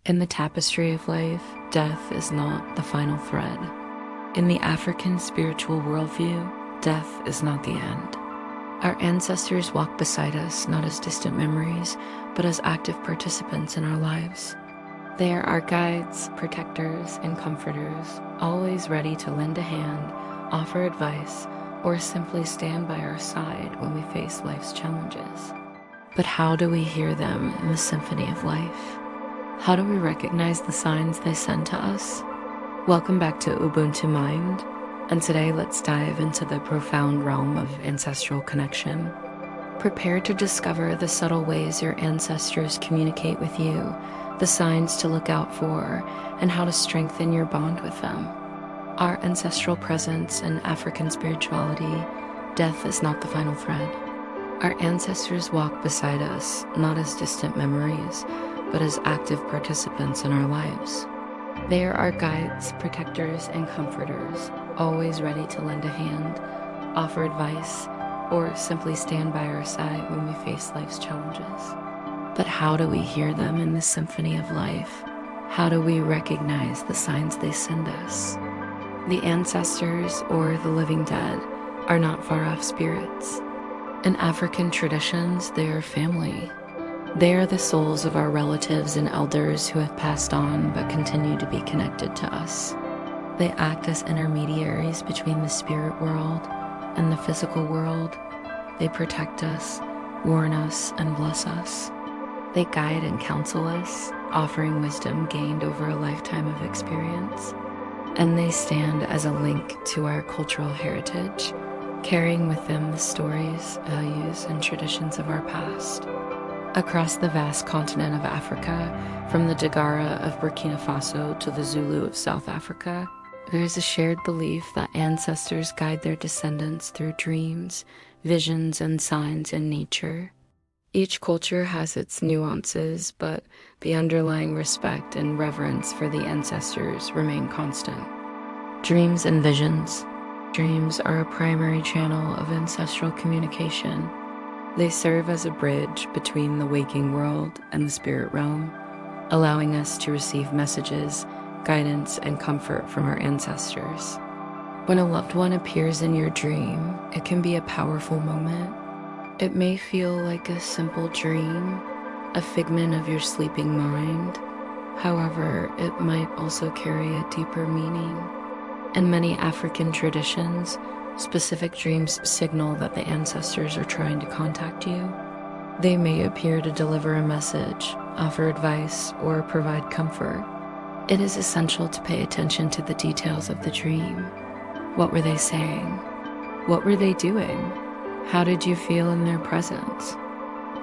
In the tapestry of life, death is not the final thread. In the African spiritual worldview, death is not the end. Our ancestors walk beside us not as distant memories, but as active participants in our lives. They are our guides, protectors, and comforters, always ready to lend a hand, offer advice, or simply stand by our side when we face life's challenges. But how do we hear them in the symphony of life? How do we recognize the signs they send to us? Welcome back to Ubuntu Mind, and today let's dive into the profound realm of ancestral connection. Prepare to discover the subtle ways your ancestors communicate with you, the signs to look out for, and how to strengthen your bond with them. Our ancestral presence in African spirituality, death is not the final thread. Our ancestors walk beside us, not as distant memories, but as active participants in our lives. They are our guides, protectors, and comforters, always ready to lend a hand, offer advice, or simply stand by our side when we face life's challenges. But how do we hear them in the symphony of life? How do we recognize the signs they send us? The ancestors, or the living dead, are not far-off spirits. In African traditions, they are family. They are the souls of our relatives and elders who have passed on but continue to be connected to us. They act as intermediaries between the spirit world and the physical world. They protect us, warn us, and bless us. They guide and counsel us, offering wisdom gained over a lifetime of experience. And they stand as a link to our cultural heritage, carrying with them the stories, values, and traditions of our past. Across the vast continent of Africa, from the Dagara of Burkina Faso to the Zulu of South Africa, there is a shared belief that ancestors guide their descendants through dreams, visions, and signs in nature. Each culture has its nuances, but the underlying respect and reverence for the ancestors remain constant. Dreams and visions. Dreams are a primary channel of ancestral communication. They serve as a bridge between the waking world and the spirit realm, allowing us to receive messages, guidance, and comfort from our ancestors. When a loved one appears in your dream, it can be a powerful moment. It may feel like a simple dream, a figment of your sleeping mind. However, it might also carry a deeper meaning. In many African traditions, specific dreams signal that the ancestors are trying to contact you. They may appear to deliver a message, offer advice, or provide comfort. It is essential to pay attention to the details of the dream. What were they saying? What were they doing? How did you feel in their presence?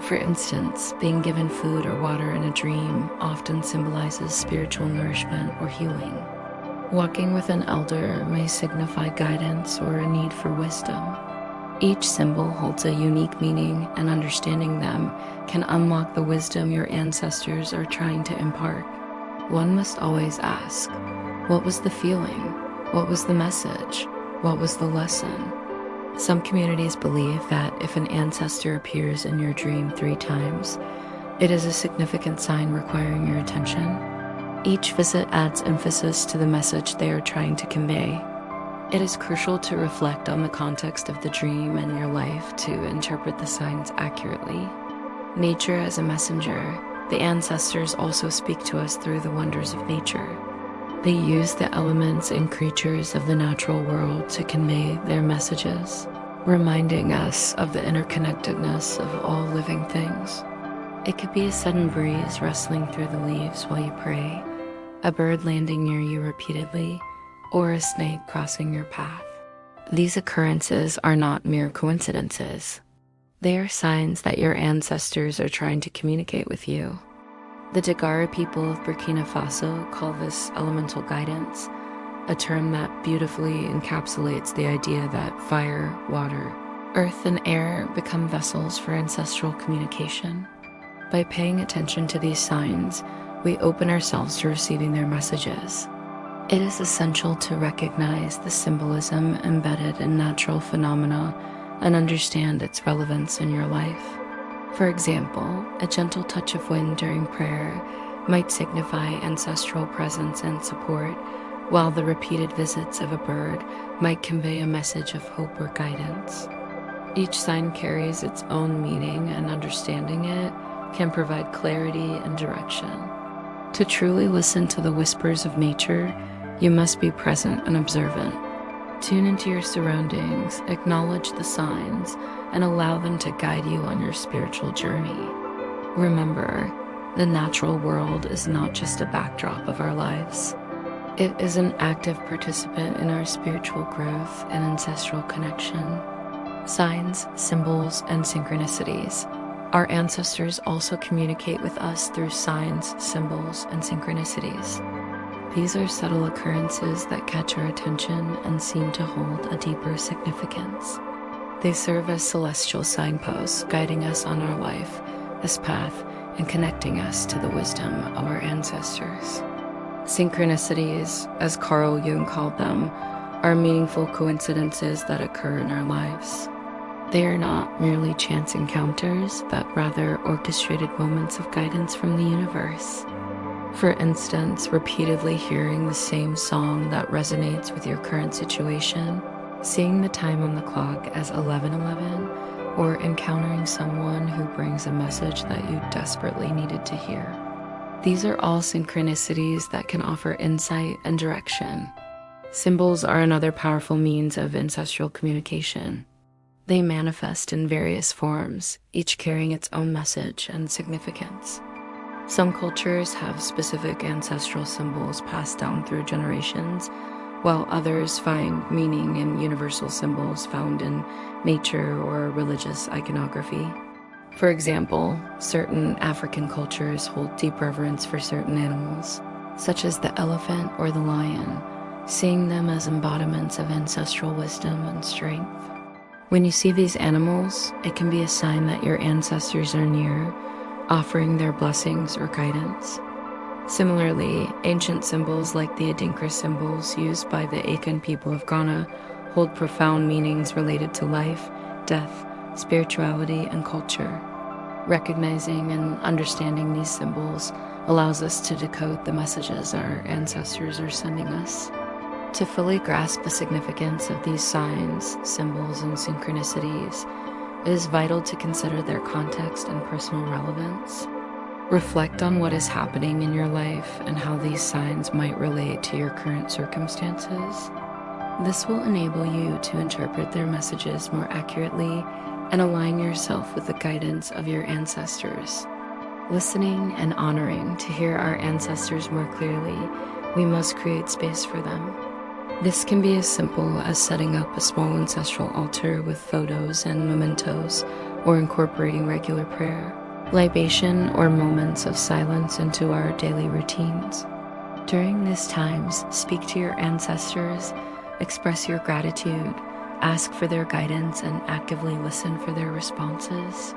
For instance, being given food or water in a dream often symbolizes spiritual nourishment or healing. Walking with an elder may signify guidance or a need for wisdom. Each symbol holds a unique meaning, and understanding them can unlock the wisdom your ancestors are trying to impart. One must always ask, what was the feeling? What was the message? What was the lesson? Some communities believe that if an ancestor appears in your dream 3 times, it is a significant sign requiring your attention. Each visit adds emphasis to the message they are trying to convey. It is crucial to reflect on the context of the dream and your life to interpret the signs accurately. Nature as a messenger, the ancestors also speak to us through the wonders of nature. They use the elements and creatures of the natural world to convey their messages, reminding us of the interconnectedness of all living things. It could be a sudden breeze rustling through the leaves while you pray, a bird landing near you repeatedly, or a snake crossing your path. These occurrences are not mere coincidences. They are signs that your ancestors are trying to communicate with you. The Dagara people of Burkina Faso call this elemental guidance, a term that beautifully encapsulates the idea that fire, water, earth, and air become vessels for ancestral communication. By paying attention to these signs, we open ourselves to receiving their messages. It is essential to recognize the symbolism embedded in natural phenomena and understand its relevance in your life. For example, a gentle touch of wind during prayer might signify ancestral presence and support, while the repeated visits of a bird might convey a message of hope or guidance. Each sign carries its own meaning, and understanding it can provide clarity and direction. To truly listen to the whispers of nature, you must be present and observant. Tune into your surroundings, acknowledge the signs, and allow them to guide you on your spiritual journey. Remember, the natural world is not just a backdrop of our lives. It is an active participant in our spiritual growth and ancestral connection. Signs, symbols, and synchronicities. Our ancestors also communicate with us through signs, symbols, and synchronicities. These are subtle occurrences that catch our attention and seem to hold a deeper significance. They serve as celestial signposts, guiding us on our life, this path, and connecting us to the wisdom of our ancestors. Synchronicities, as Carl Jung called them, are meaningful coincidences that occur in our lives. They are not merely chance encounters, but rather orchestrated moments of guidance from the universe. For instance, repeatedly hearing the same song that resonates with your current situation, seeing the time on the clock as 11:11, or encountering someone who brings a message that you desperately needed to hear. These are all synchronicities that can offer insight and direction. Symbols are another powerful means of ancestral communication. They manifest in various forms, each carrying its own message and significance. Some cultures have specific ancestral symbols passed down through generations, while others find meaning in universal symbols found in nature or religious iconography. For example, certain African cultures hold deep reverence for certain animals, such as the elephant or the lion, seeing them as embodiments of ancestral wisdom and strength. When you see these animals, it can be a sign that your ancestors are near, offering their blessings or guidance. Similarly, ancient symbols like the Adinkra symbols used by the Akan people of Ghana hold profound meanings related to life, death, spirituality, and culture. Recognizing and understanding these symbols allows us to decode the messages our ancestors are sending us. To fully grasp the significance of these signs, symbols, and synchronicities, it is vital to consider their context and personal relevance. Reflect on what is happening in your life and how these signs might relate to your current circumstances. This will enable you to interpret their messages more accurately and align yourself with the guidance of your ancestors. Listening and honoring to hear our ancestors more clearly, we must create space for them. This can be as simple as setting up a small ancestral altar with photos and mementos, or incorporating regular prayer, libation, or moments of silence into our daily routines. During these times, speak to your ancestors, express your gratitude, ask for their guidance, and actively listen for their responses.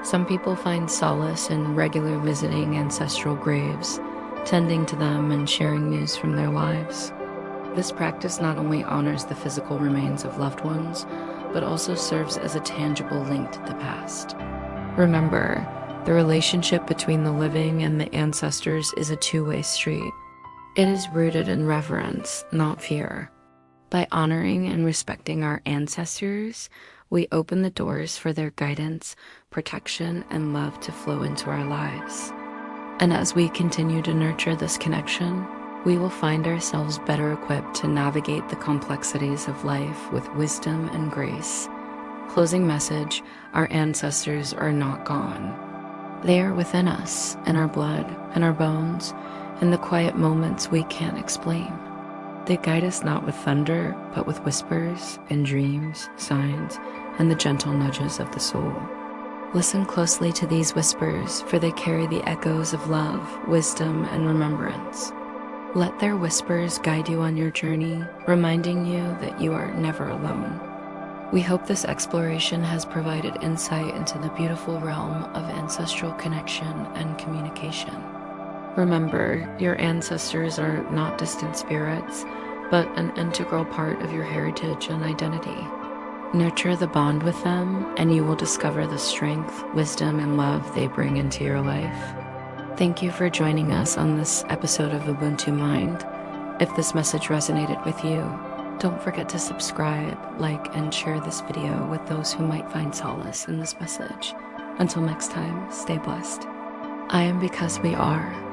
Some people find solace in regular visiting ancestral graves, tending to them, and sharing news from their lives. This practice not only honors the physical remains of loved ones, but also serves as a tangible link to the past. Remember, the relationship between the living and the ancestors is a two-way street. It is rooted in reverence, not fear. By honoring and respecting our ancestors, we open the doors for their guidance, protection, and love to flow into our lives. And as we continue to nurture this connection, we will find ourselves better equipped to navigate the complexities of life with wisdom and grace. Closing message: our ancestors are not gone. They are within us, in our blood, in our bones, in the quiet moments we can't explain. They guide us not with thunder, but with whispers, and dreams, signs, and the gentle nudges of the soul. Listen closely to these whispers, for they carry the echoes of love, wisdom, and remembrance. Let their whispers guide you on your journey, reminding you that you are never alone. We hope this exploration has provided insight into the beautiful realm of ancestral connection and communication. Remember, your ancestors are not distant spirits, but an integral part of your heritage and identity. Nurture the bond with them, and you will discover the strength, wisdom, and love they bring into your life. Thank you for joining us on this episode of Ubuntu Mind. If this message resonated with you, don't forget to subscribe, like, and share this video with those who might find solace in this message. Until next time, stay blessed. I am because we are.